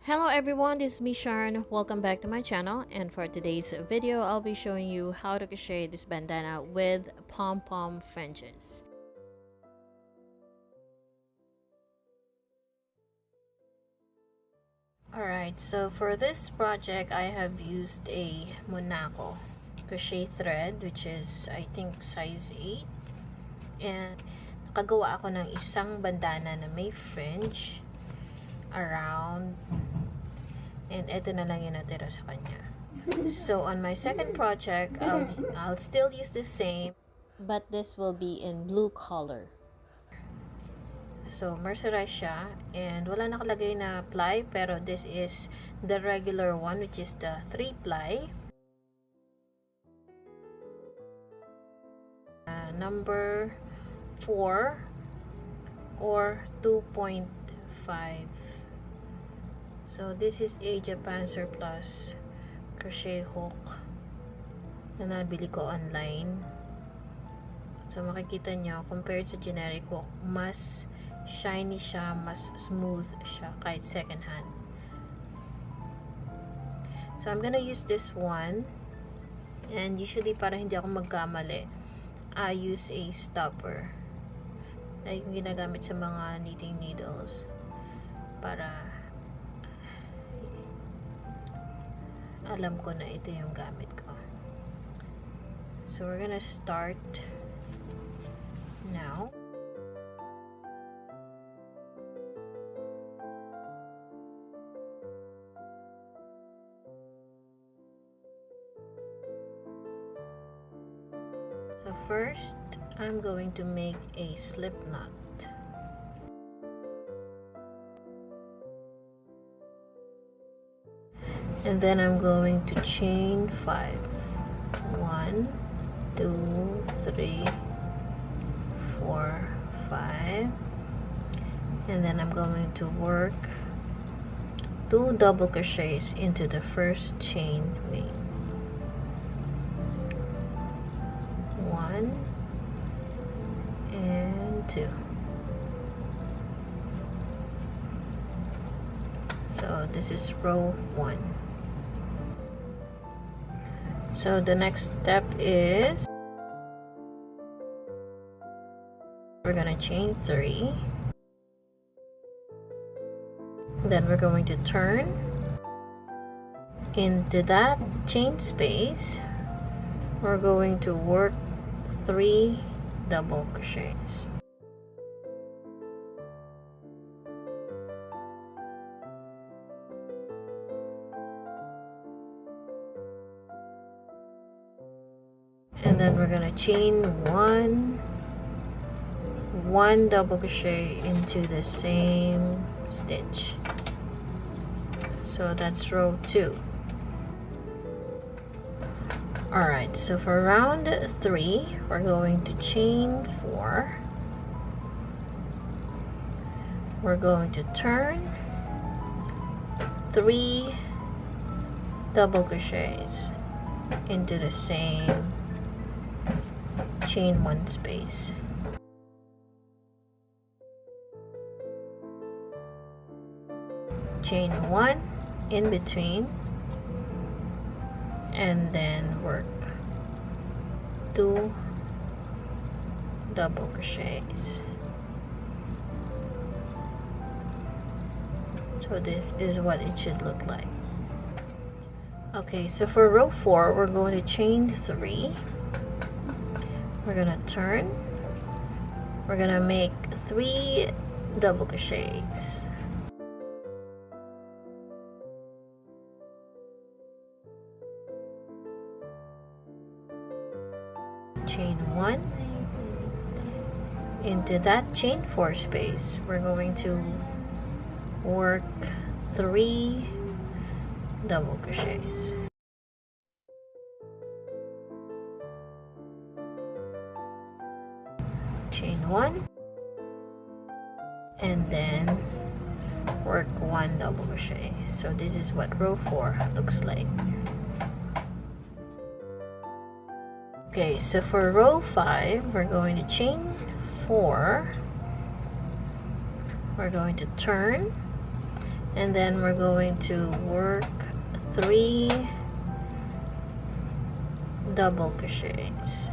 Hello everyone, this is me Sharon. Welcome back to my channel, and for today's video I'll be showing you how to crochet this bandana with pom-pom fringes. Alright, so for this project I have used a Monaco crochet thread, which is I think size 8, and nakagawa ako ng isang bandana na may fringe around, and ito na lang yung natira sa kanya. So on my second project, I'll still use the same, but this will be in blue color. So mercerized siya, and wala nakalagay na ply, pero this is the regular one, which is the 3 ply. Number 4 or 2.5. So this is a Japan surplus crochet hook na nabili ko online. So makikita nyo, compared sa generic hook, mas shiny siya, mas smooth siya kahit second hand. So I'm gonna use this one, and usually para hindi ako magkamali, I use a stopper like yung ginagamit sa mga knitting needles para alam ko na ito yung gamit ko. So we're gonna start now. So first, I'm going to make a slip knot. And then I'm going to chain 5. 1, 2, 3, 4, 5. And then I'm going to work 2 double crochets into the first chain wing. 1 and 2. So this is row 1. So the next step is we're gonna chain 3. Then we're going to turn into that chain space. We're going to work 3 double crochets. And then we're gonna chain 1 double crochet into the same stitch. So that's row 2. Alright, so for round 3, we're going to chain 4. We're going to turn 3 double crochets into the same chain 1 space. Chain 1 in between, and then work 2 double crochets. So this is what it should look like. Okay, so for row 4, we're going to chain 3. We're gonna turn. We're gonna make 3 double crochets. Chain 1 into that chain 4 space. We're going to work 3 double crochets. Chain 1 and then work 1 double crochet. So this is what row 4 looks like. Okay, so for row 5, we're going to chain 4. We're going to turn and then we're going to work 3 double crochets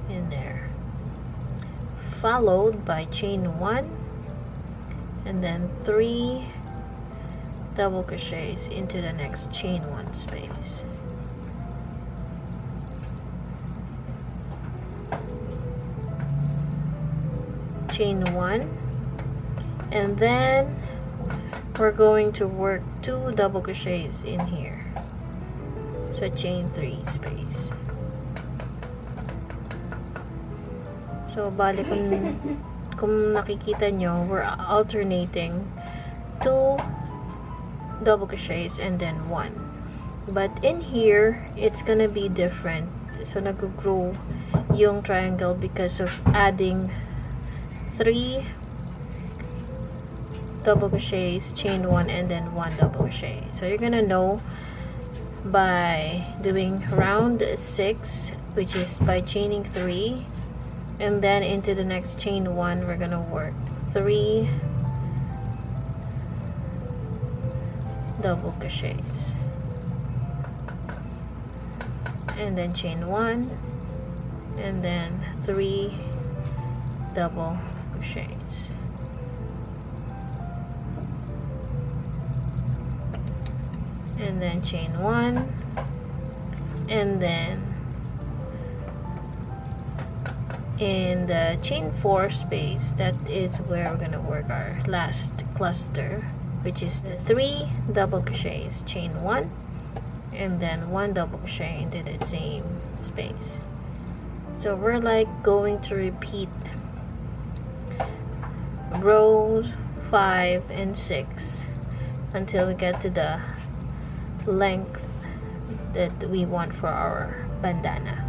in there, followed by chain 1 and then 3 double crochets into the next chain 1 space. Chain 1, and then we're going to work 2 double crochets in here, so chain 3 space. So bali kung nakikita nyo, we're alternating 2 double crochets and then 1, but in here it's gonna be different. So nag-grow yung triangle because of adding 3 double crochets, chain 1, and then 1 double crochet. So you're gonna know by doing round 6, which is by chaining 3, and then into the next chain 1 we're gonna work 3 double crochets, and then chain 1, and then 3 double crochets, and then chain 1, and then in the chain 4 space, that is where we're gonna work our last cluster, which is the 3 double crochets, chain 1, and then 1 double crochet into the same space. So we're like going to repeat rows 5 and 6 until we get to the length that we want for our bandana.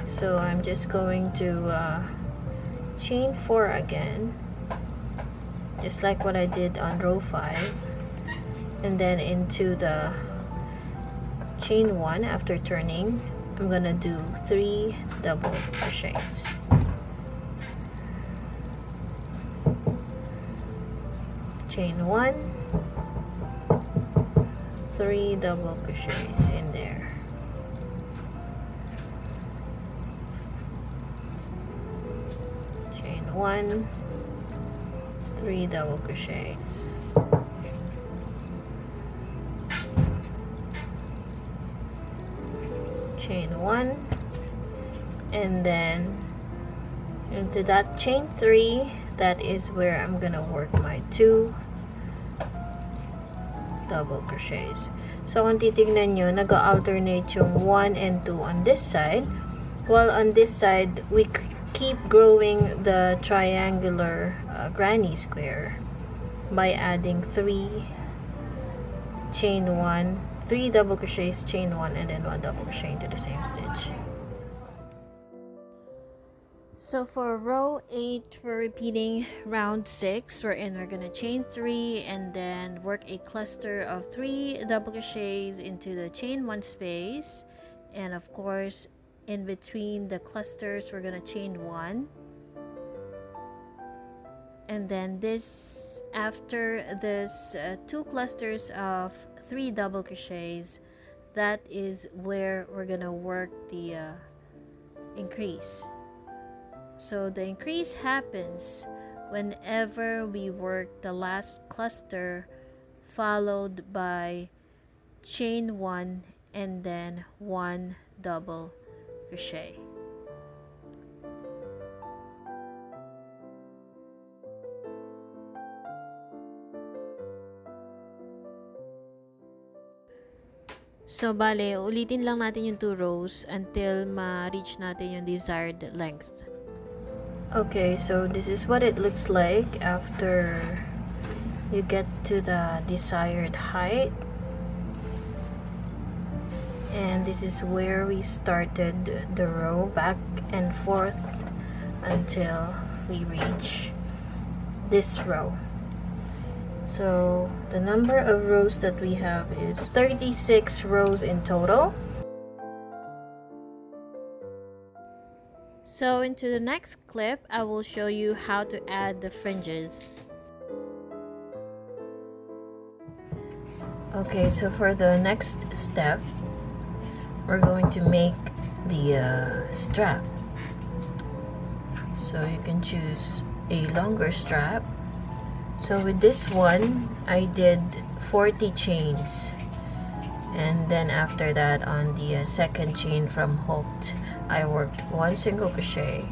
So I'm just going to chain 4 again, just like what I did on row 5, and then into the chain 1 after turning I'm gonna do 3 double crochets, chain 1, 3 double crochets in there, chain 1, 3 double crochets, chain 1, and then into that chain 3, that is where I'm gonna work my 2 double crochets. So kung titignan nyo, nag-alternate yung 1 and 2 on this side, while on this side we keep growing the triangular granny square by adding 3 chain 1, 3 double crochets, chain 1, and then 1 double crochet into the same stitch. So for row 8, we're repeating round 6. We're gonna chain 3 and then work a cluster of 3 double crochets into the chain 1 space, and of course in between the clusters we're gonna chain 1, and then this after this 2 clusters of 3 double crochets, that is where we're gonna work the increase. So the increase happens whenever we work the last cluster followed by chain 1 and then 1 double crochet. So bale, ulitin lang natin yung 2 rows until ma-reach natin yung desired length. Okay, so this is what it looks like after you get to the desired height, and this is where we started the row, back and forth until we reach this row. So the number of rows that we have is 36 rows in total. So into the next clip, I will show you how to add the fringes. Okay, so for the next step, we're going to make the strap. So you can choose a longer strap. So with this one, I did 40 chains, and then after that, on the second chain from hooked, I worked 1 single crochet.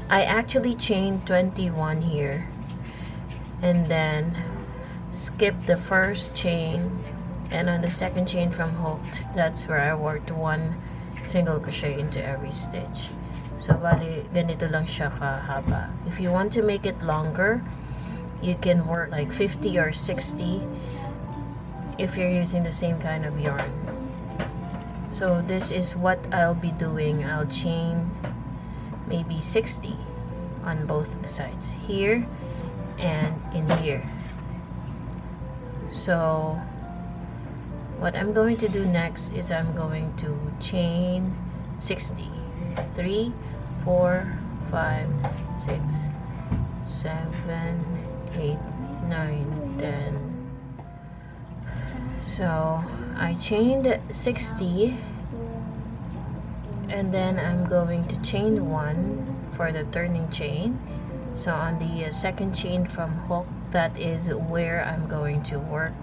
I actually chained 21 here, and then skipped the first chain, and on the second chain from hooked, that's where I worked 1 single crochet into every stitch. So bali ganito lang siya kahaba. If you want to make it longer, you can work like 50 or 60 if you're using the same kind of yarn. So this is what I'll be doing. I'll chain maybe 60 on both sides, here and in here. So what I'm going to do next is I'm going to chain 60. 3, 4, 5, 6, 7, 8, 9, 10. So I chained 60, and then I'm going to chain 1 for the turning chain. So on the second chain from hook, that is where I'm going to work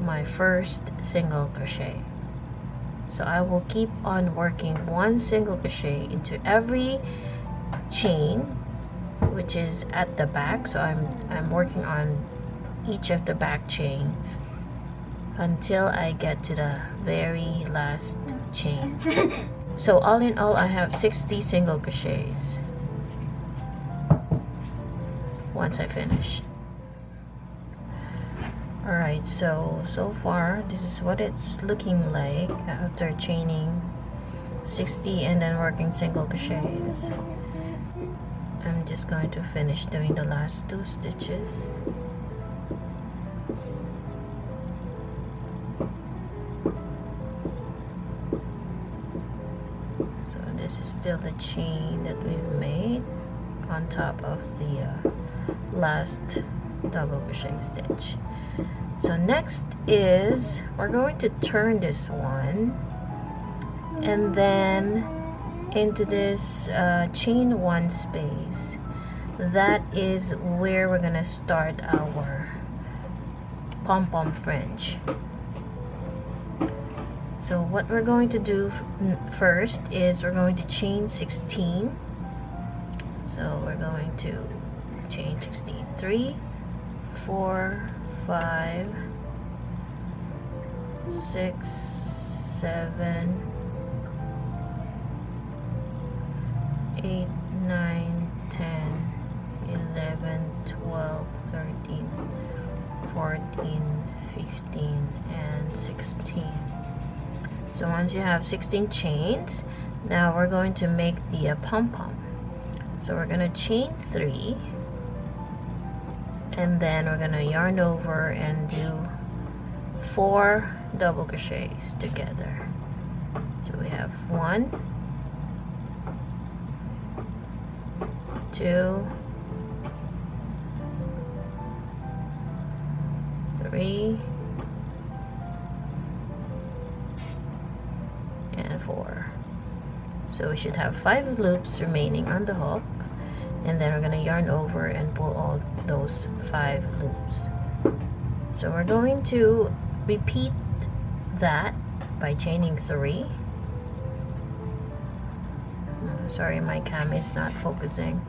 my first single crochet. So I will keep on working 1 single crochet into every chain, which is at the back. So I'm working on each of the back chain until I get to the very last chain. So all in all, I have 60 single crochets once I finish. Alright, so far this is what it's looking like after chaining 60 and then working single crochets. I'm just going to finish doing the last 2 stitches. So this is still the chain that we've made on top of the last double crochet stitch. So next is we're going to turn this one, and then into this chain 1 space, that is where we're gonna start our pom-pom fringe. So what we're going to do first is we're going to chain 16. So we're going to chain 16. 3, 4, 5, 6, 7, 8, 9, 10, 11, 12, 13, 14, 15, and 16. So once you have 16 chains, now we're going to make the pom-pom. So we're going to chain 3, and then we're going to yarn over and do 4 double crochets together. So we have 1, 2, 3, and 4. So we should have 5 loops remaining on the hook, and then we're going to yarn over and pull all those 5 loops. So we're going to repeat that by chaining 3. Sorry, my cam is not focusing.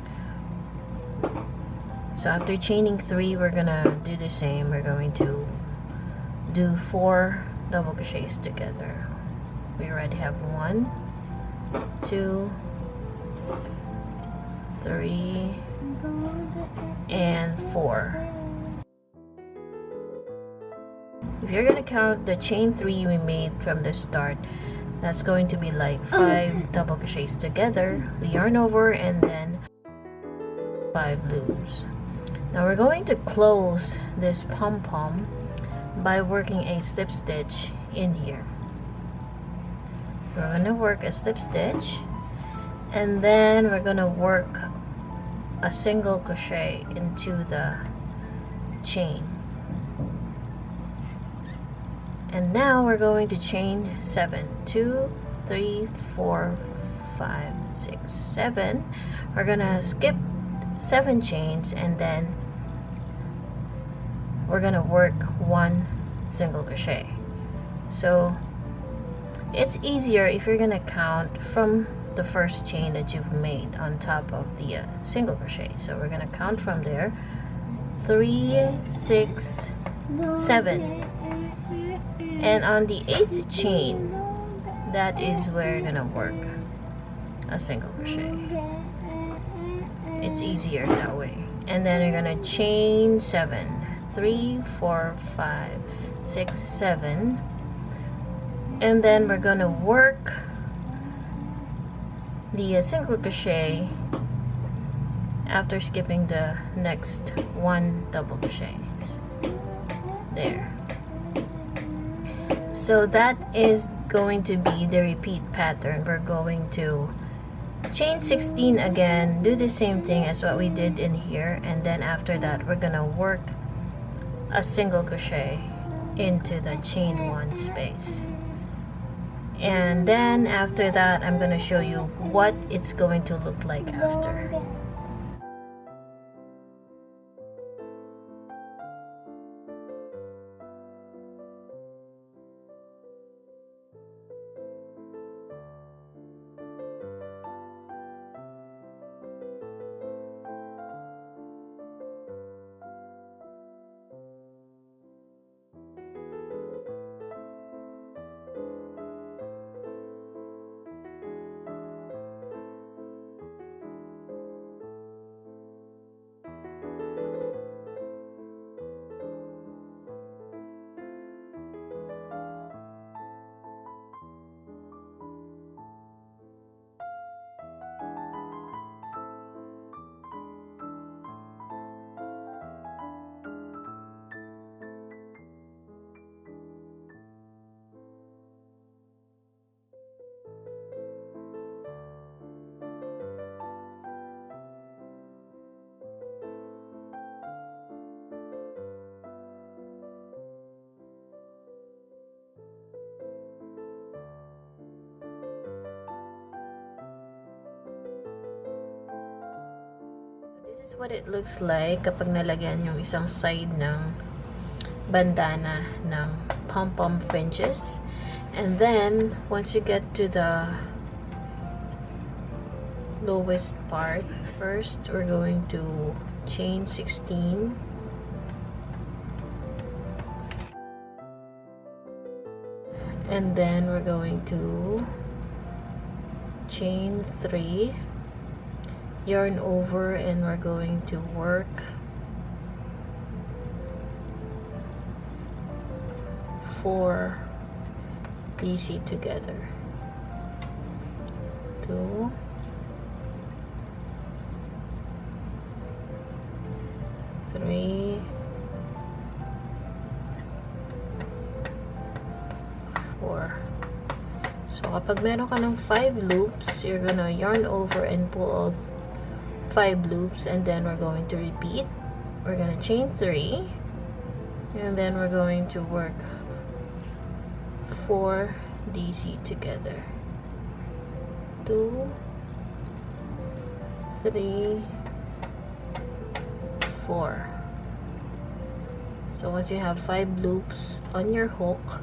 So after chaining 3, we're gonna do the same. We're going to do 4 double crochets together. We already have 1, 2, 3, and 4. If you're gonna count the chain 3 we made from the start, that's going to be like 5 double crochets together. We yarn over and then 5 loops. Now we're going to close this pom-pom by working a slip stitch in here. We're going to work a slip stitch, and then we're going to work a single crochet into the chain. And now we're going to chain 7. 2, 3, 4, 5, 6, 7. We're gonna skip 7 chains, and then we're gonna work 1 single crochet. So it's easier if you're gonna count from the first chain that you've made on top of the single crochet. So we're gonna count from there. 3, 6, 7. And on the 8th chain, that is where you're gonna work a single crochet. It's easier that way. And then you're gonna chain 7. 3, 4, 5, 6, 7. And then we're gonna work the single crochet after skipping the next 1 double crochet. There. So that is going to be the repeat pattern. We're going to chain 16 again, do the same thing as what we did in here, and then after that we're gonna work a single crochet into the chain 1 space. And then after that I'm gonna show you what it's going to look like after. This is what it looks like kapag nalagyan yung isang side ng bandana ng Pompom Fringes. And then, once you get to the lowest part, first we're going to chain 16. And then we're going to chain 3, yarn over, and we're going to work 4 DC together. 2, 3, 4. So kapag meron ka ng 5 loops, you're gonna yarn over and pull all 5 loops, and then we're going to repeat. We're gonna chain 3, and then we're going to work 4 DC together. 2, 3, 4. So once you have 5 loops on your hook,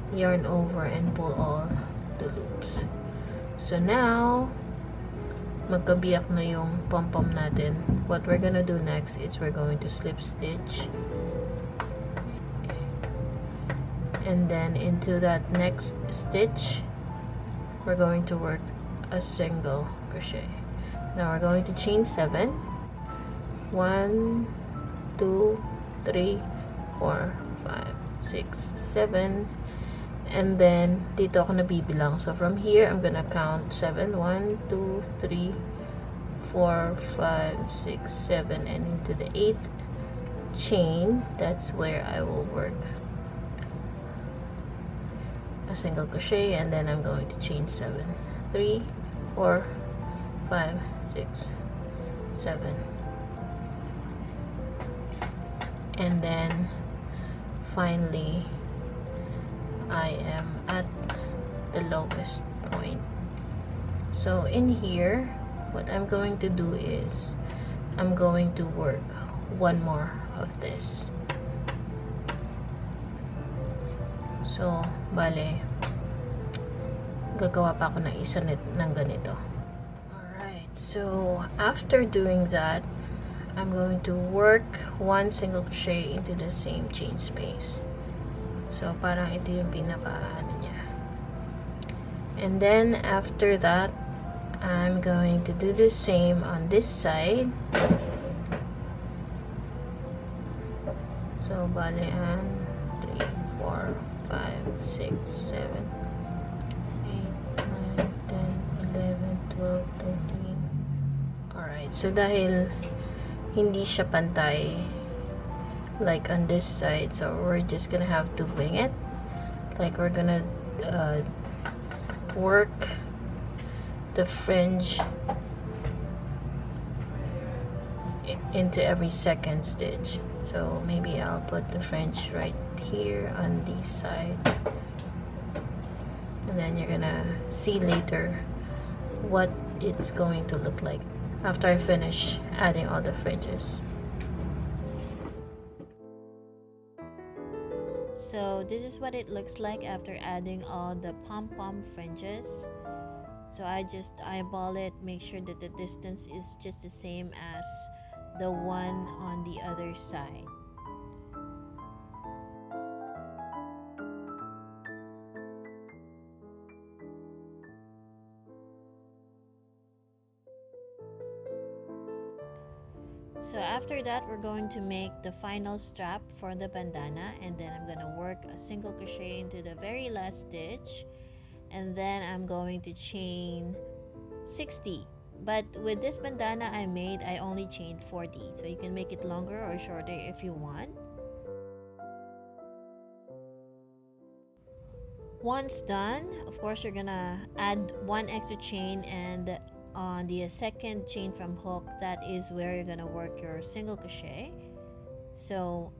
yarn over and pull all the loops. So now magkabiyak na yung pom-pom natin. What we're gonna do next is we're going to slip stitch, and then into that next stitch we're going to work a single crochet. Now we're going to chain 7. 1, 2, 3, 4, 5, 6, 7. And then dito ako nabibilang. So from here I'm gonna count 7. 1, 2, 3, 4, 5, 6, 7, and into the 8th chain, that's where I will work a single crochet, and then I'm going to chain 7. 3, 4, 5, 6, 7. And then finally I am at the lowest point. So in here, what I'm going to do is I'm going to work one more of this. So, bale, gagawa pa ako ng isa ng ganito. Alright, so after doing that, I'm going to work one single crochet into the same chain space. So, parang ito yung pinaka ano niya. And then, after that, I'm going to do the same on this side. So, bale, 3, 4, 5, 6, 7, 8, 9, 10, 11, 12, 13. Alright, so dahil hindi siya pantay like on this side, so we're just gonna have to wing it. Like we're gonna work the fringe into every second stitch. So maybe I'll put the fringe right here on this side, and then you're gonna see later what it's going to look like after I finish adding all the fringes. So this is what it looks like after adding all the pom-pom fringes. So I just eyeball it, make sure that the distance is just the same as the one on the other side. So after that, we're going to make the final strap for the bandana, and then I'm gonna work a single crochet into the very last stitch, and then I'm going to chain 60. But with this bandana I made, I only chained 40, so you can make it longer or shorter if you want. Once done, of course, you're gonna add one extra chain, and on the second chain from hook, that is where you're gonna work your single crochet. So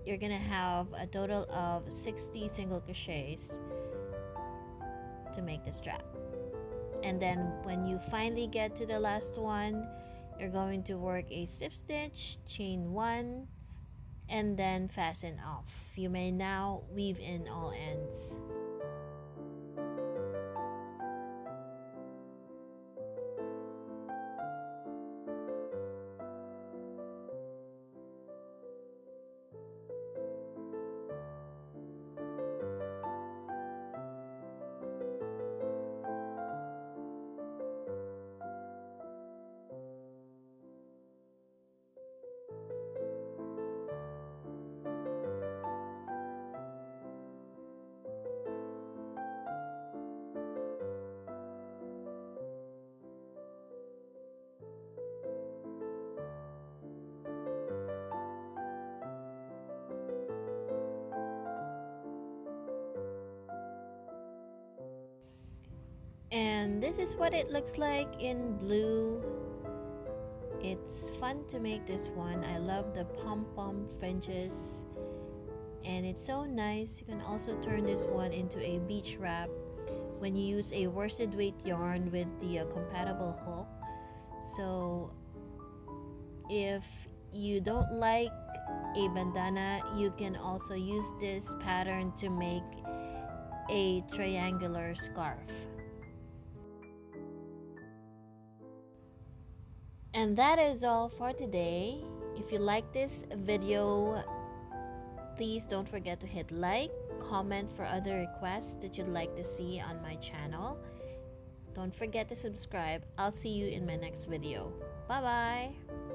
you're gonna have a total of 60 single crochets to make the strap. And then when you finally get to the last one, you're going to work a slip stitch, chain 1, and then fasten off. You may now weave in all ends. And this is what it looks like in blue. It's fun to make this one. I love the pom-pom fringes, and it's so nice. You can also turn this one into a beach wrap when you use a worsted weight yarn with the compatible hook. So if you don't like a bandana, you can also use this pattern to make a triangular scarf. And that is all for today. If you like this video, please don't forget to hit like, comment for other requests that you'd like to see on my channel. Don't forget to subscribe. I'll see you in my next video. Bye bye.